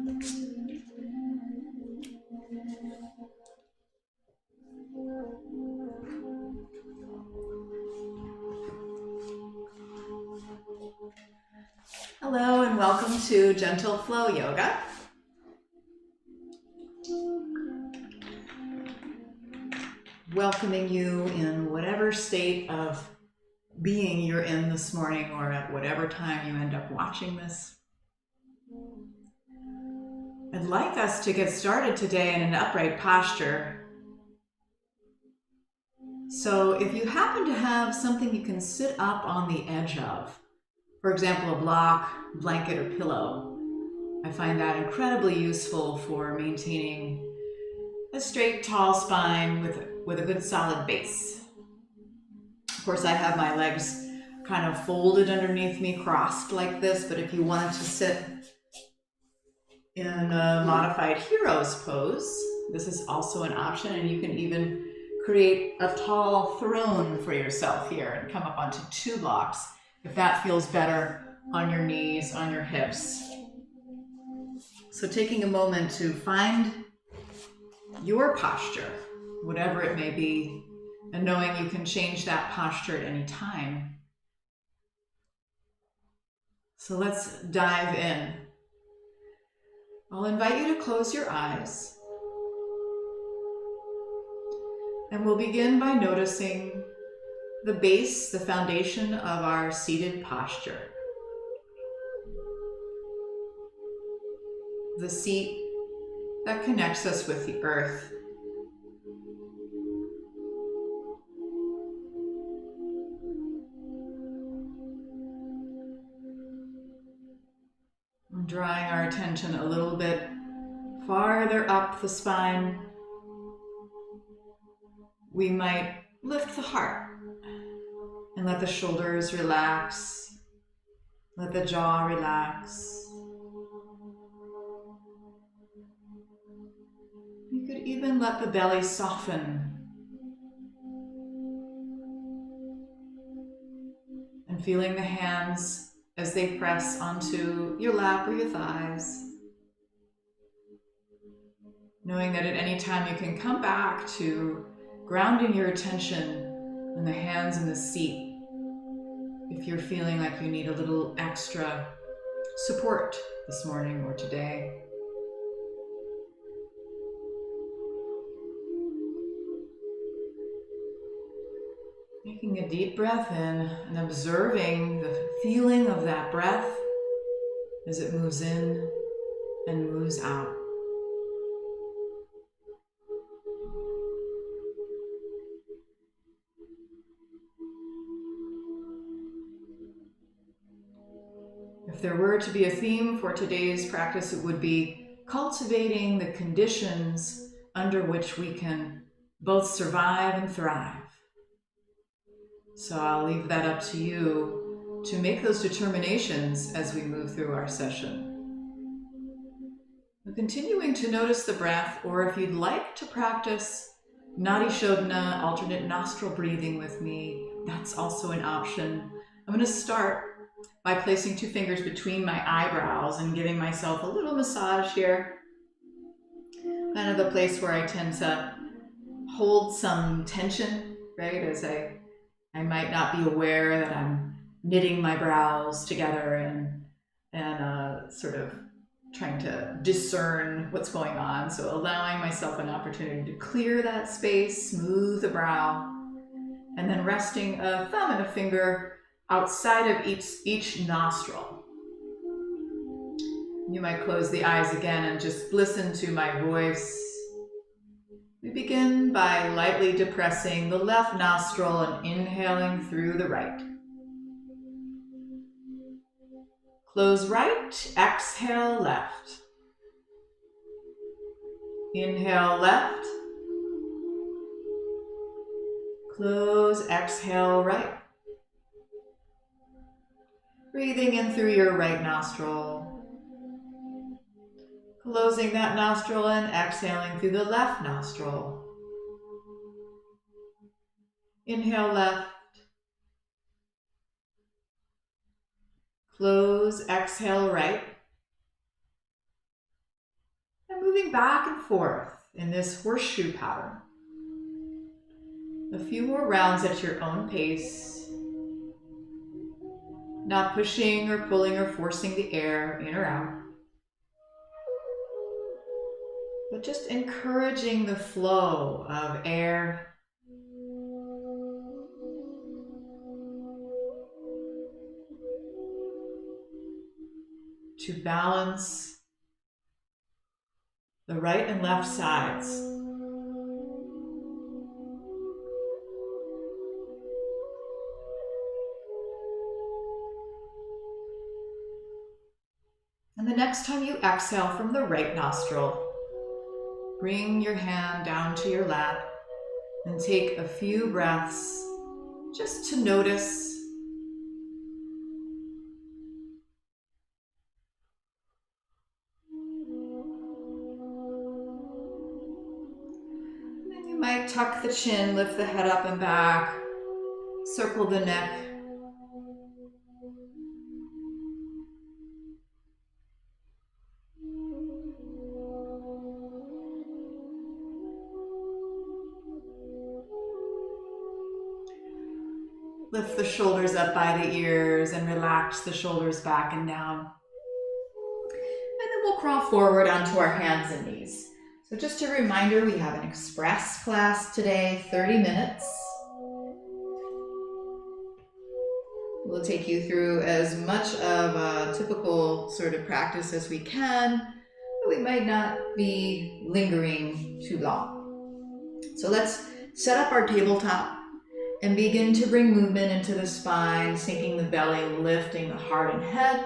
Hello and welcome to Gentle Flow Yoga. Welcoming you in whatever state of being you're in this morning or at whatever time you end up watching this. I'd like us to get started today in an upright posture. So if you happen to have something you can sit up on the edge of, for example, a block, blanket, or pillow, I find that incredibly useful for maintaining a straight, tall spine with a good solid base. Of course, I have my legs kind of folded underneath me, crossed like this, but if you wanted to sit in a modified hero's pose, this is also an option, and you can even create a tall throne for yourself here and come up onto 2 blocks if that feels better on your knees, on your hips. So taking a moment to find your posture, whatever it may be, and knowing you can change that posture at any time. So let's dive in. I'll invite you to close your eyes. And we'll begin by noticing the base, the foundation of our seated posture. The seat that connects us with the earth. And drawing our attention a little bit farther up the spine, we might lift the heart and let the shoulders relax, let the jaw relax. You could even let the belly soften. And feeling the hands as they press onto your lap or your thighs. Knowing that at any time you can come back to grounding your attention in the hands in the seat if you're feeling like you need a little extra support this morning or today. Taking a deep breath in and observing the feeling of that breath as it moves in and moves out. If there were to be a theme for today's practice, it would be cultivating the conditions under which we can both survive and thrive. So I'll leave that up to you to make those determinations as we move through our session. We're continuing to notice the breath, or if you'd like to practice Nadi Shodhana, alternate nostril breathing with me, that's also an option. I'm going to start by placing 2 fingers between my eyebrows and giving myself a little massage here. Kind of the place where I tend to hold some tension, right? As I might not be aware that I'm knitting my brows together and sort of trying to discern what's going on. So allowing myself an opportunity to clear that space, smooth the brow, and then resting a thumb and a finger outside of each nostril. You might close the eyes again and just listen to my voice. We begin by lightly depressing the left nostril and inhaling through the right. Close right, exhale left. Inhale left. Close, exhale right. Breathing in through your right nostril. Closing that nostril and exhaling through the left nostril. Inhale left. Close, exhale right. back and forth in this horseshoe pattern. A few more rounds at your own pace, not pushing or pulling or forcing the air in or out, but just encouraging the flow of air to balance the right and left sides. And the next time you exhale from the right nostril, bring your hand down to your lap and take a few breaths just to notice might tuck the chin, lift the head up and back, circle the neck. Lift the shoulders up by the ears and relax the shoulders back and down. And then we'll crawl forward onto our hands and knees. So just a reminder, we have an express class today, 30 minutes. We'll take you through as much of a typical sort of practice as we can, but we might not be lingering too long. So let's set up our tabletop and begin to bring movement into the spine, sinking the belly, lifting the heart and head,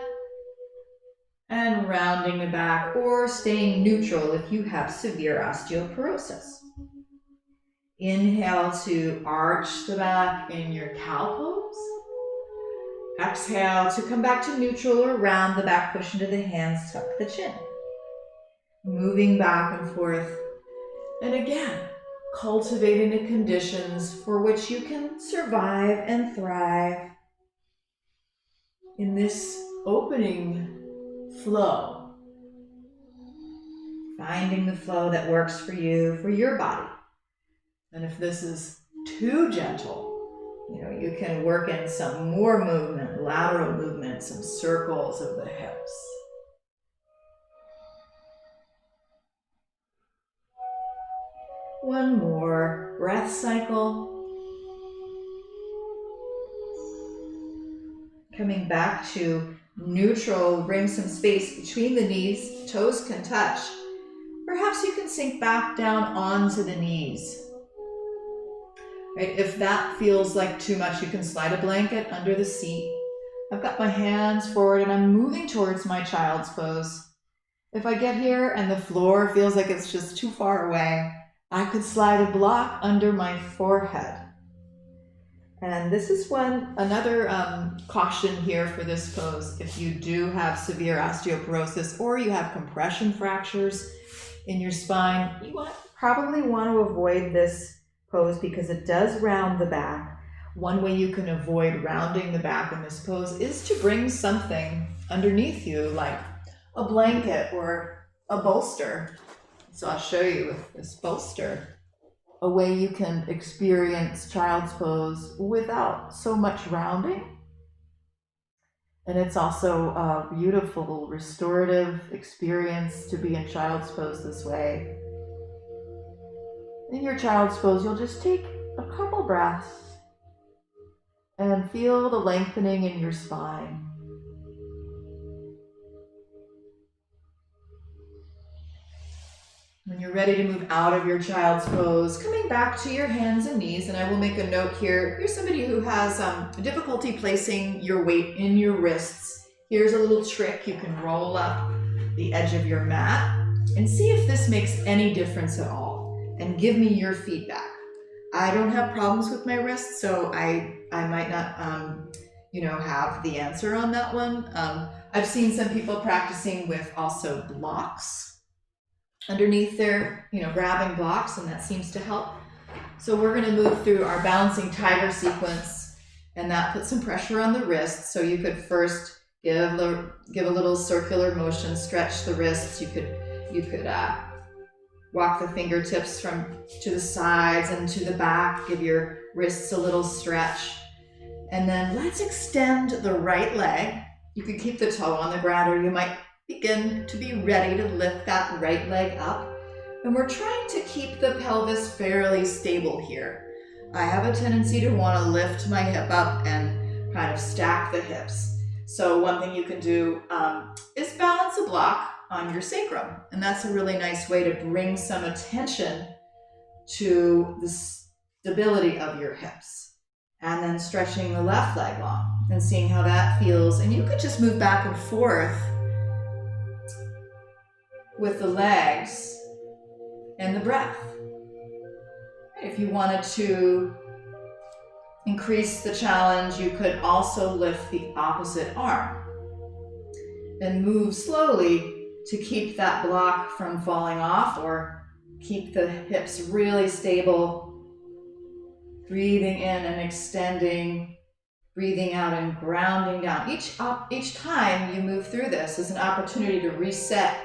and rounding the back or staying neutral if you have severe osteoporosis. Inhale to arch the back in your cow pose. Exhale to come back to neutral or round the back, push into the hands, tuck the chin. Moving back and forth. And again, cultivating the conditions for which you can survive and thrive in this opening flow. Finding the flow that works for you, for your body. And if this is too gentle, you can work in some more movement, lateral movement, some circles of the hips. One more breath cycle. Coming back to neutral, bring some space between the knees, toes can touch. Perhaps you can sink back down onto the knees. Right? If that feels like too much, you can slide a blanket under the seat. I've got my hands forward and I'm moving towards my child's pose. If I get here and the floor feels like it's just too far away, I could slide a block under my forehead. And this is another caution here for this pose. If you do have severe osteoporosis or you have compression fractures in your spine, you probably want to avoid this pose because it does round the back. One way you can avoid rounding the back in this pose is to bring something underneath you, like a blanket or a bolster. So I'll show you with this bolster a way you can experience child's pose without so much rounding. And it's also a beautiful restorative experience to be in child's pose this way. In your child's pose, you'll just take a couple breaths and feel the lengthening in your spine. When you're ready to move out of your child's pose, coming back to your hands and knees, and I will make a note here. If you're somebody who has difficulty placing your weight in your wrists, here's a little trick. You can roll up the edge of your mat and see if this makes any difference at all, and give me your feedback. I don't have problems with my wrists, so I might not have the answer on that one. I've seen some people practicing with also blocks underneath their, grabbing blocks, and that seems to help. So we're going to move through our balancing tiger sequence, and that puts some pressure on the wrists. So you could first give a little circular motion, stretch the wrists. You could Walk the fingertips to the sides and to the back. Give your wrists a little stretch. And then let's extend the right leg. You can keep the toe on the ground, or you might begin to be ready to lift that right leg up. And we're trying to keep the pelvis fairly stable here. I have a tendency to want to lift my hip up and kind of stack the hips. So one thing you can do is balance a block on your sacrum. And that's a really nice way to bring some attention to the stability of your hips. And then stretching the left leg long and seeing how that feels. And you could just move back and forth with the legs and the breath. If you wanted to increase the challenge, you could also lift the opposite arm and move slowly to keep that block from falling off, or keep the hips really stable. Breathing in and extending, breathing out and grounding down. Each time you move through this is an opportunity to reset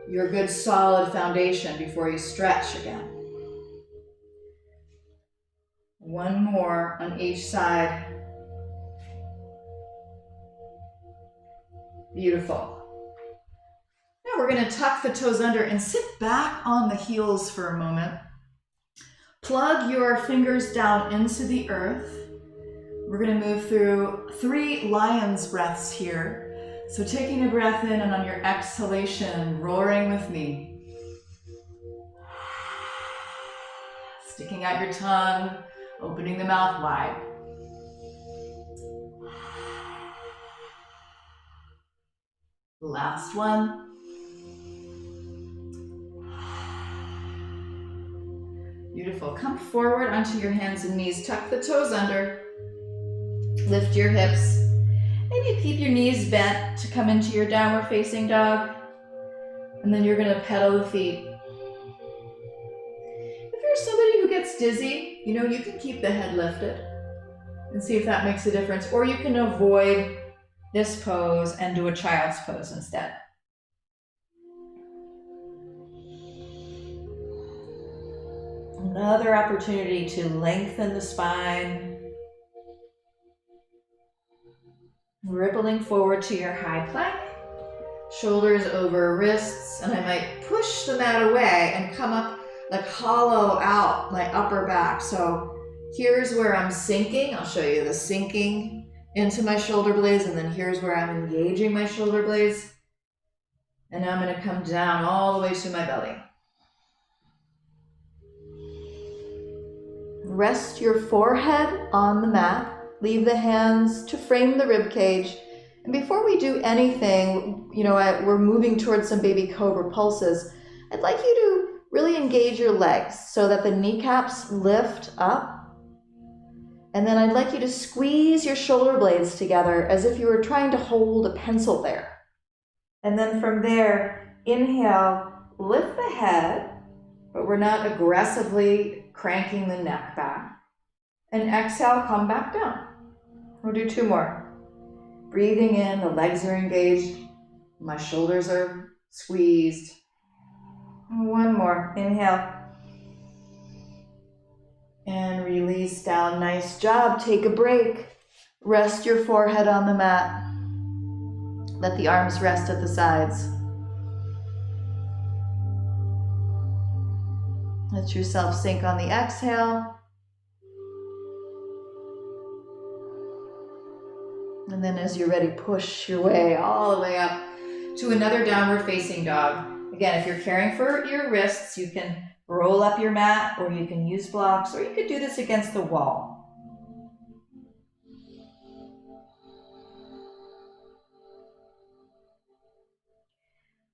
your good solid foundation before you stretch again. One more on each side. Beautiful. Now we're going to tuck the toes under and sit back on the heels for a moment. Plug your fingers down into the earth. We're going to move through 3 lion's breaths here. So taking a breath in, and on your exhalation, roaring with me. Sticking out your tongue, opening the mouth wide. Last one. Beautiful. Come forward onto your hands and knees. Tuck the toes under. Lift your hips. Maybe keep your knees bent to come into your downward facing dog. And then you're going to pedal the feet. If you're somebody who gets dizzy, you can keep the head lifted and see if that makes a difference. Or you can avoid this pose and do a child's pose instead. Another opportunity to lengthen the spine. Rippling forward to your high plank. Shoulders over wrists, and I might push the mat away and come up, like hollow out my upper back. So here's where I'm sinking. I'll show you the sinking into my shoulder blades, and then here's where I'm engaging my shoulder blades. And now I'm going to come down all the way to my belly. Rest your forehead on the mat. Leave the hands to frame the rib cage. And before we do anything, we're moving towards some baby cobra pulses. I'd like you to really engage your legs so that the kneecaps lift up. And then I'd like you to squeeze your shoulder blades together as if you were trying to hold a pencil there. And then from there, inhale, lift the head, but we're not aggressively cranking the neck back. And exhale, come back down. We'll do 2 more. Breathing in, the legs are engaged, my shoulders are squeezed. 1 more, inhale. And release down, nice job, take a break. Rest your forehead on the mat. Let the arms rest at the sides. Let yourself sink on the exhale. And then as you're ready, push your way all the way up to another downward facing dog. Again, if you're caring for your wrists, you can roll up your mat, or you can use blocks, or you could do this against the wall.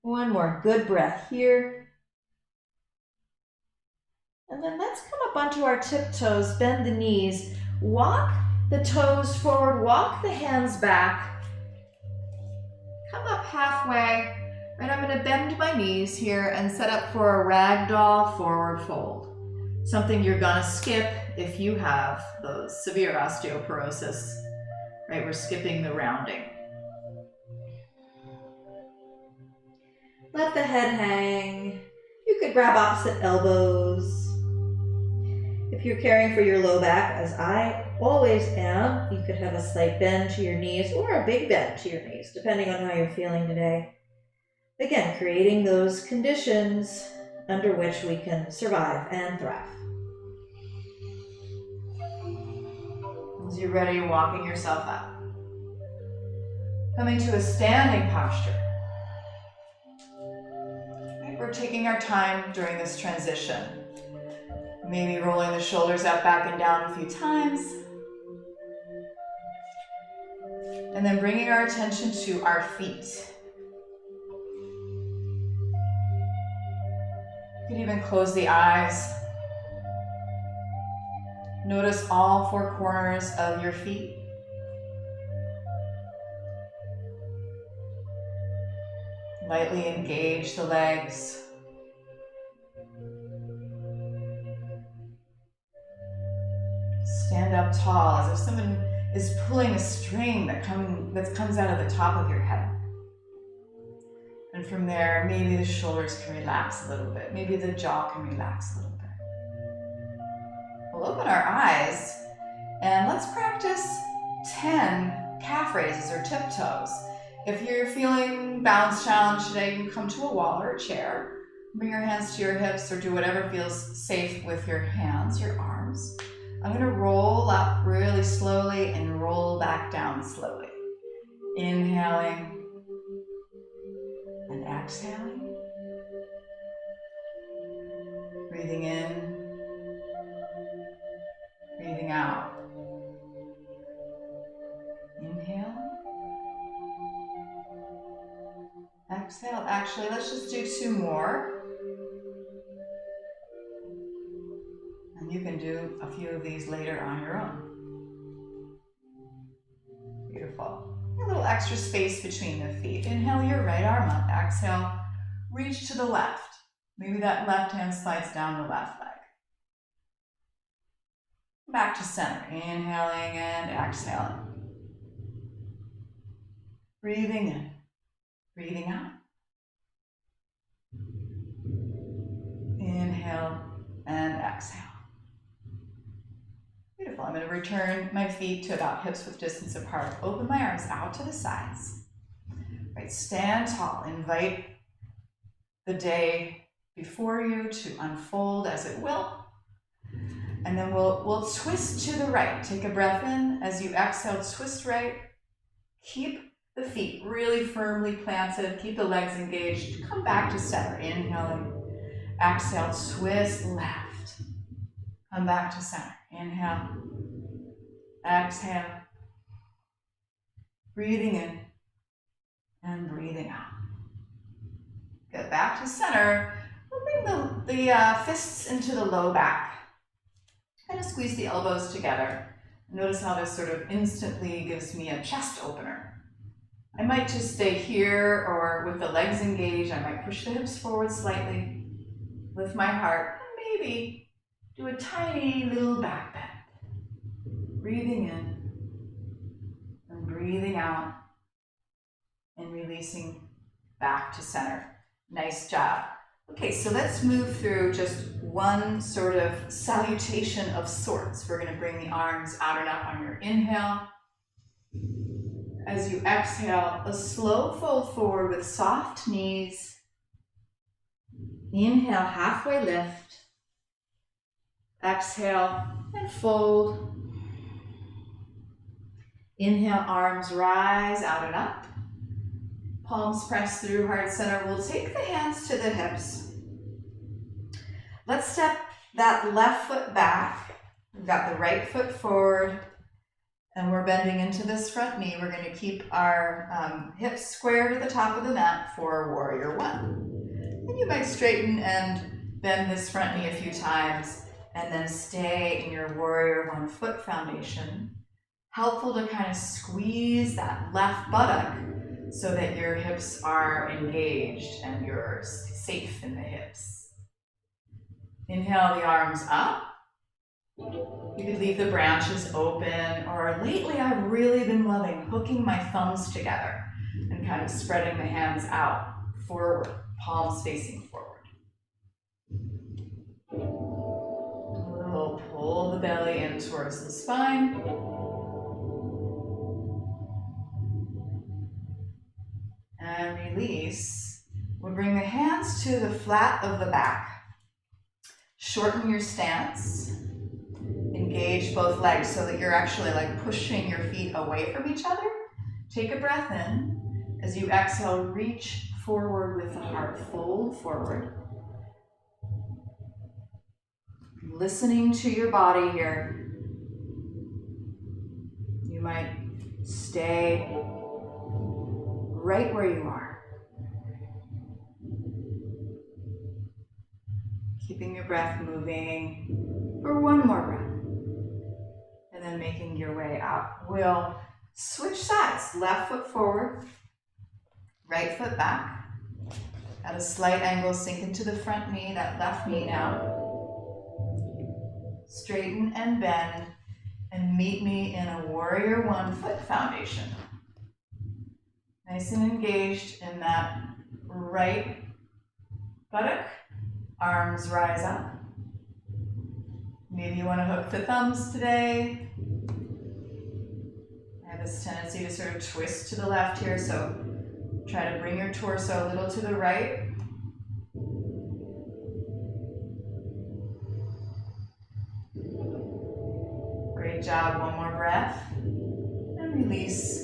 One more, good breath here. And then let's come up onto our tiptoes, bend the knees, walk the toes forward, walk the hands back. Come up halfway, and I'm going to bend my knees here and set up for a ragdoll forward fold. Something you're going to skip if you have those severe osteoporosis, right? We're skipping the rounding. Let the head hang. You could grab opposite elbows. If you're caring for your low back, as I always am, you could have a slight bend to your knees or a big bend to your knees, depending on how you're feeling today. Again, creating those conditions under which we can survive and thrive. As you're ready, walking yourself up. Coming to a standing posture. Right, we're taking our time during this transition. Maybe rolling the shoulders up, back, and down a few times. And then bringing our attention to our feet. You can even close the eyes. Notice all four corners of your feet. Lightly engage the legs. Stand up tall as if someone is pulling a string that comes out of the top of your head. And from there, maybe the shoulders can relax a little bit. Maybe the jaw can relax a little bit. We'll open our eyes and let's practice 10 calf raises or tiptoes. If you're feeling balance challenged today, you can come to a wall or a chair. Bring your hands to your hips or do whatever feels safe with your hands, your arms. I'm going to roll up really slowly and roll back down slowly. Inhaling and exhaling. Breathing in, breathing out. Inhale. Exhale. Actually, let's just do 2 more. And you can do a few of these later on your own. Beautiful. A little extra space between the feet. Inhale your right arm up. Exhale, reach to the left. Maybe that left hand slides down the left leg. Back to center. Inhaling and exhaling. Breathing in, breathing out. Inhale and exhale. Beautiful. I'm going to return my feet to about hips width distance apart. Open my arms out to the sides. Right, stand tall. Invite the day before you to unfold as it will. And then we'll twist to the right. Take a breath in. As you exhale, twist right. Keep the feet really firmly planted. Keep the legs engaged. Come back to center. Inhaling. Exhale, twist left. Come back to center. Inhale. Exhale. Breathing in and breathing out. Get back to center. We'll bring the fists into the low back. Kind of squeeze the elbows together. Notice how this sort of instantly gives me a chest opener. I might just stay here, or with the legs engaged, I might push the hips forward slightly, lift my heart, and maybe do a tiny little back bend. Breathing in and breathing out and releasing back to center. Nice job. Okay, so let's move through just one sort of salutation of sorts. We're going to bring the arms out and up on your inhale. As you exhale, a slow fold forward with soft knees. Inhale, halfway lift. Exhale and fold. Inhale, arms rise out and up. Palms press through heart center. We'll take the hands to the hips. Let's step that left foot back. We've got the right foot forward. And we're bending into this front knee. We're going to keep our hips square to the top of the mat for Warrior One. And you might straighten and bend this front knee a few times and then stay in your Warrior One foot foundation. Helpful to kind of squeeze that left buttock so that your hips are engaged and you're safe in the hips. Inhale the arms up. You could leave the branches open, or lately I've really been loving hooking my thumbs together and kind of spreading the hands out forward, palms facing forward. the belly in towards the spine. And release. We'll bring the hands to the flat of the back. Shorten your stance. Engage both legs so that you're actually like pushing your feet away from each other. Take a breath in. As you exhale, reach forward with the heart. Fold forward. Listening to your body here. You might stay right where you are. Keeping your breath moving for one more breath. And then making your way out. We'll switch sides. Left foot forward, right foot back. At a slight angle, sink into the front knee, that left knee now. Straighten and bend, and meet me in a warrior one foot foundation. Nice and engaged in that right buttock. Arms rise up. Maybe you want to hook the thumbs today. I have this tendency to sort of twist to the left here, so try to bring your torso a little to the right. Great job. One more breath. And release.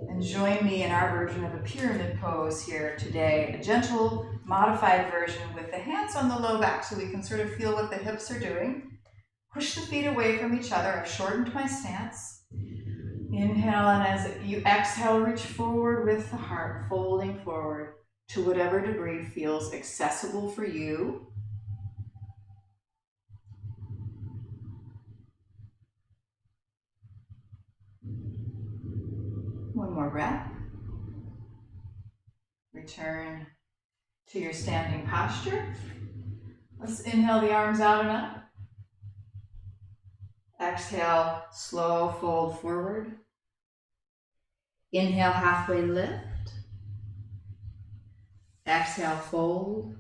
And join me in our version of a pyramid pose here today. A gentle, modified version with the hands on the low back so we can sort of feel what the hips are doing. Push the feet away from each other. I've shortened my stance. Inhale, and as you exhale, reach forward with the heart, folding forward to whatever degree feels accessible for you. One more breath. Return to your standing posture. Let's inhale the arms out and up. Exhale, slow fold forward. Inhale, halfway lift. Exhale, fold.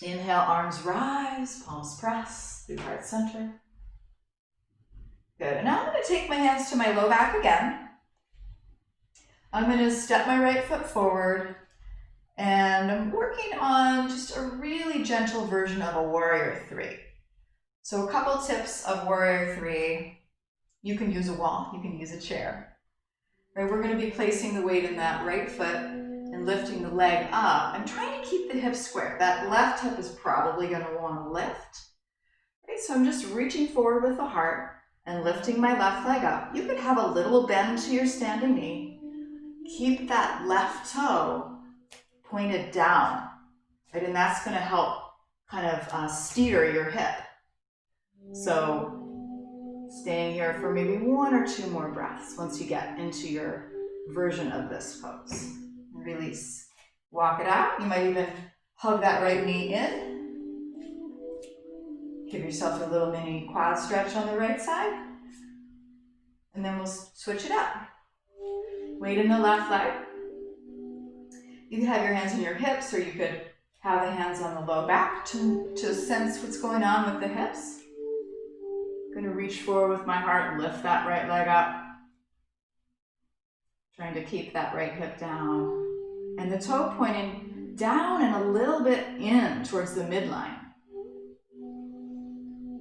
Inhale, arms rise, palms press through heart center. Good, and now I'm going to take my hands to my low back again. I'm going to step my right foot forward, and I'm working on just a really gentle version of a warrior three. So a couple tips of warrior three. You can use a wall, you can use a chair. Right, we're going to be placing the weight in that right foot and lifting the leg up. I'm trying to keep the hips square. That left hip is probably going to want to lift. Right, so I'm just reaching forward with the heart and lifting my left leg up. You could have a little bend to your standing knee. Keep that left toe pointed down, right? And that's going to help kind of steer your hip. So staying here for maybe one or two more breaths once you get into your version of this pose. Release. Walk it out. You might even hug that right knee in. Give yourself a little mini quad stretch on the right side. And then we'll switch it up. Weight in the left leg. You can have your hands on your hips, or you could have the hands on the low back to sense what's going on with the hips. I'm going to reach forward with my heart, lift that right leg up. Trying to keep that right hip down. And the toe pointing down and a little bit in towards the midline.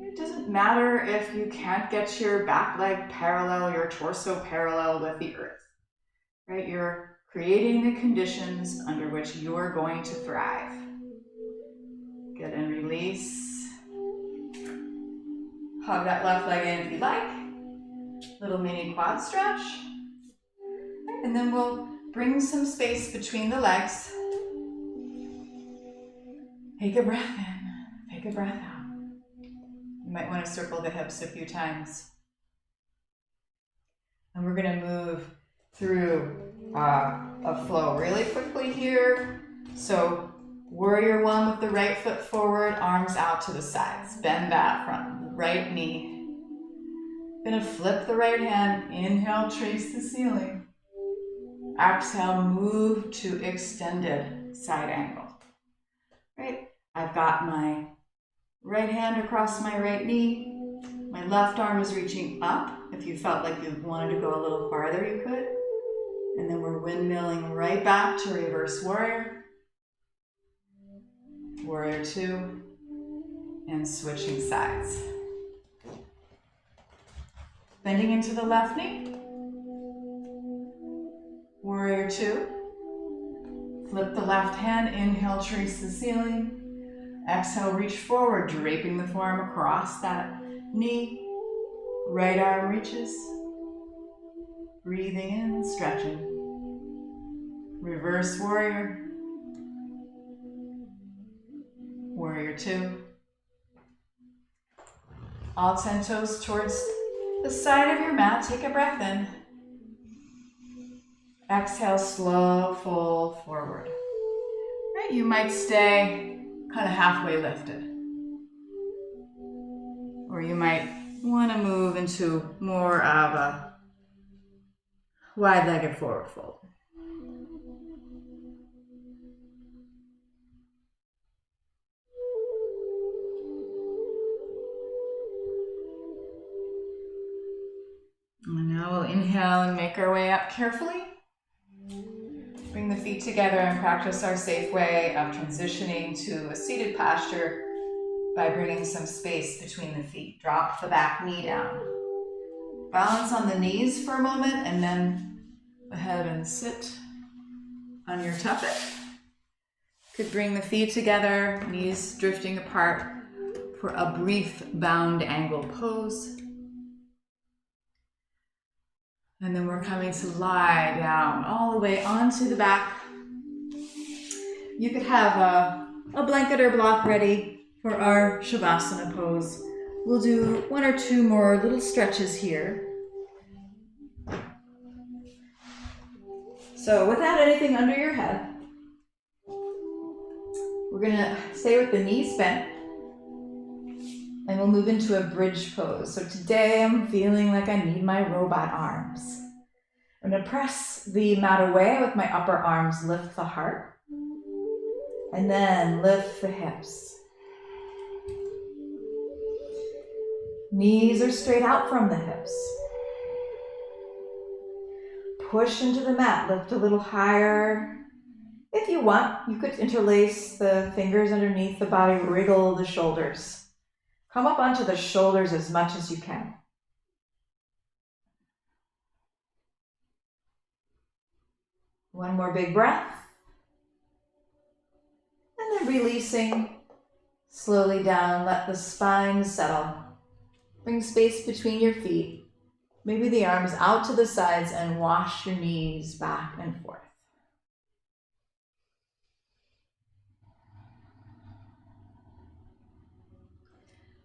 It doesn't matter if you can't get your back leg parallel, your torso parallel with the earth. Right? You're creating the conditions under which you're going to thrive. Good, and release. Hug that left leg in if you like. Little mini quad stretch. And then we'll bring some space between the legs. Take a breath in, take a breath out. You might want to circle the hips a few times. And we're going to move through a flow really quickly here. So warrior one with the right foot forward, arms out to the sides. Bend that front right knee. Gonna flip the right hand. Inhale, trace the ceiling. Exhale, move to extended side angle. Right? I've got my Right hand across my right knee. My left arm is reaching up. If you felt like you wanted to go a little farther, you could. And then we're windmilling right back to reverse warrior. Warrior 2. And switching sides. Bending into the left knee. Warrior 2. Flip the left hand, inhale, trace the ceiling. Exhale, reach forward, draping the forearm across that knee. Right arm reaches. Breathing in, stretching. Reverse warrior. Warrior 2. All 10 toes towards the side of your mat. Take a breath in. Exhale, slow, full forward. Right, you might stay kind of halfway lifted. Or you might want to move into more of a wide-legged forward fold. And now we'll inhale and make our way up carefully. Bring the feet together and practice our safe way of transitioning to a seated posture by bringing some space between the feet. Drop the back knee down. Balance on the knees for a moment and then go ahead and sit on your tuffet. Could bring the feet together, knees drifting apart for a brief bound angle pose. And then we're coming to lie down all the way onto the back. You could have a blanket or block ready for our Shavasana pose. We'll do 1 or 2 more little stretches here. So without anything under your head, we're gonna stay with the knees bent and we'll move into a bridge pose. So today I'm feeling like I need my robot arms. I'm gonna press the mat away with my upper arms, lift the heart, and then lift the hips. Knees are straight out from the hips. Push into the mat, lift a little higher. If you want, you could interlace the fingers underneath the body, wriggle the shoulders. Come up onto the shoulders as much as you can. One more big breath. And then releasing slowly down, let the spine settle. Bring space between your feet. Maybe the arms out to the sides and wash your knees back and forth.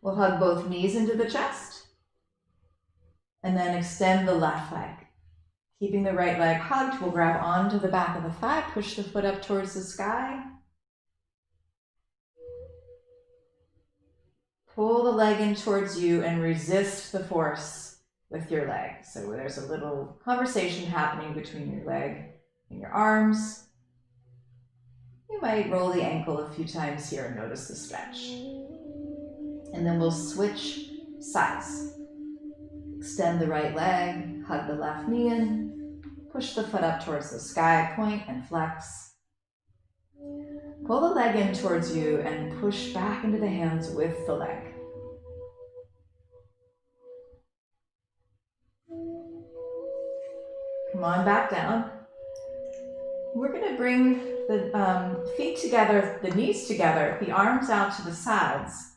We'll hug both knees into the chest and then extend the left leg. Keeping the right leg hugged, we'll grab onto the back of the thigh, push the foot up towards the sky. Pull the leg in towards you and resist the force with your leg. So there's a little conversation happening between your leg and your arms. You might roll the ankle a few times here and notice the stretch. And then we'll switch sides. Extend the right leg, hug the left knee in, push the foot up towards the sky, point and flex. Pull the leg in towards you and push back into the hands with the leg. Come on back down. We're going to bring the feet together, the knees together, the arms out to the sides.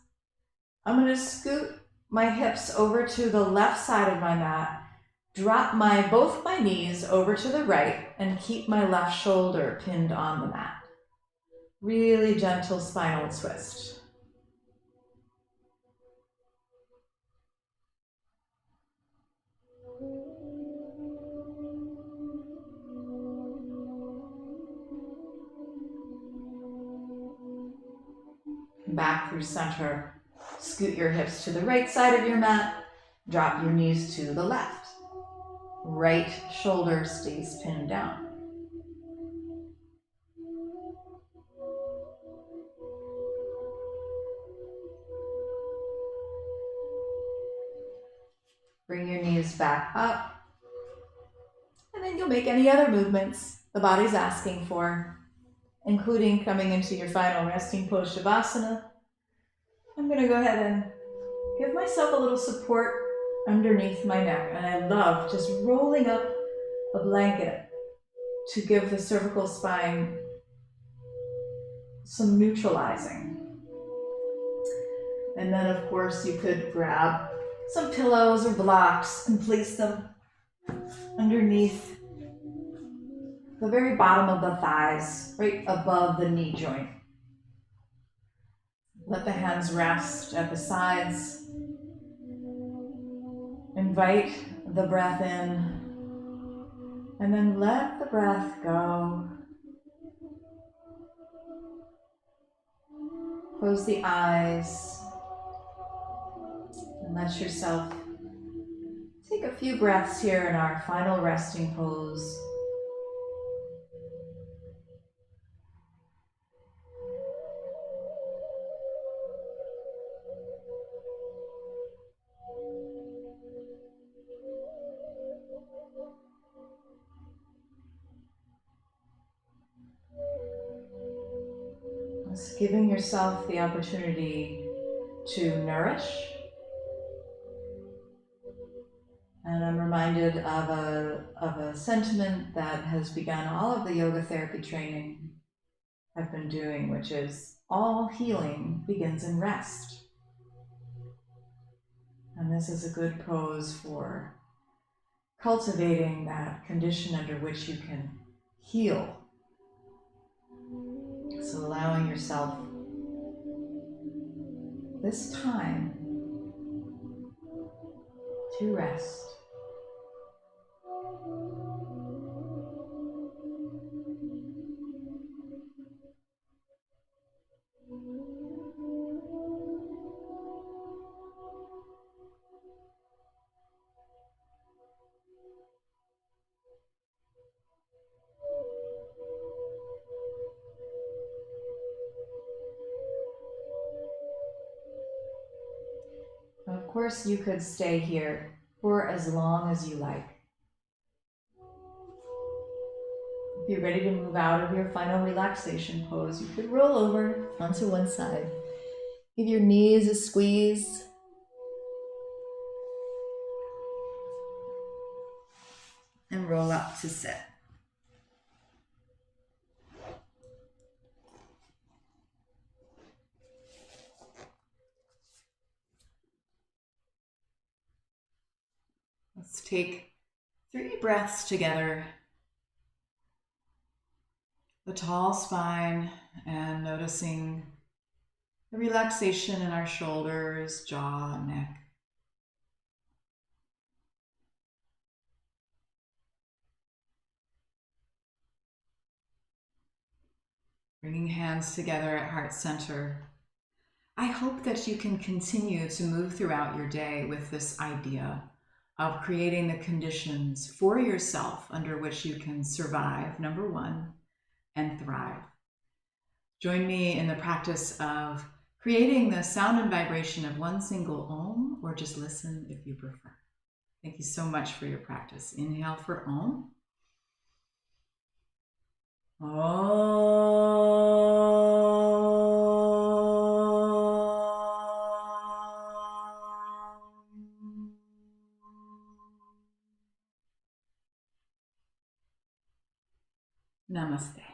I'm going to scoot my hips over to the left side of my mat, drop both my knees over to the right, and keep my left shoulder pinned on the mat. Really gentle spinal twist. Back through center. Scoot your hips to the right side of your mat. Drop your knees to the left. Right shoulder stays pinned down. Bring your knees back up. And then you'll make any other movements the body's asking for, including coming into your final resting pose, Shavasana. I'm going to go ahead and give myself a little support underneath my neck. And I love just rolling up a blanket to give the cervical spine some neutralizing. And then, of course, you could grab some pillows or blocks and place them underneath the very bottom of the thighs, right above the knee joint. Let the hands rest at the sides. Invite the breath in, and then let the breath go. Close the eyes and let yourself take a few breaths here in our final resting pose. Just giving yourself the opportunity to nourish. And I'm reminded of a sentiment that has begun all of the yoga therapy training I've been doing, which is all healing begins in rest. And this is a good pose for cultivating that condition under which you can heal. So allowing yourself this time to rest. Of course, you could stay here for as long as you like. If you're ready to move out of your final relaxation pose, you could roll over onto one side. Give your knees a squeeze. And roll up to sit. Let's take 3 breaths together. The tall spine and noticing the relaxation in our shoulders, jaw, neck. Bringing hands together at heart center. I hope that you can continue to move throughout your day with this idea of creating the conditions for yourself under which you can survive, number 1, and thrive. Join me in the practice of creating the sound and vibration of one single Om, or just listen if you prefer. Thank you so much for your practice. Inhale for Om. Namaste.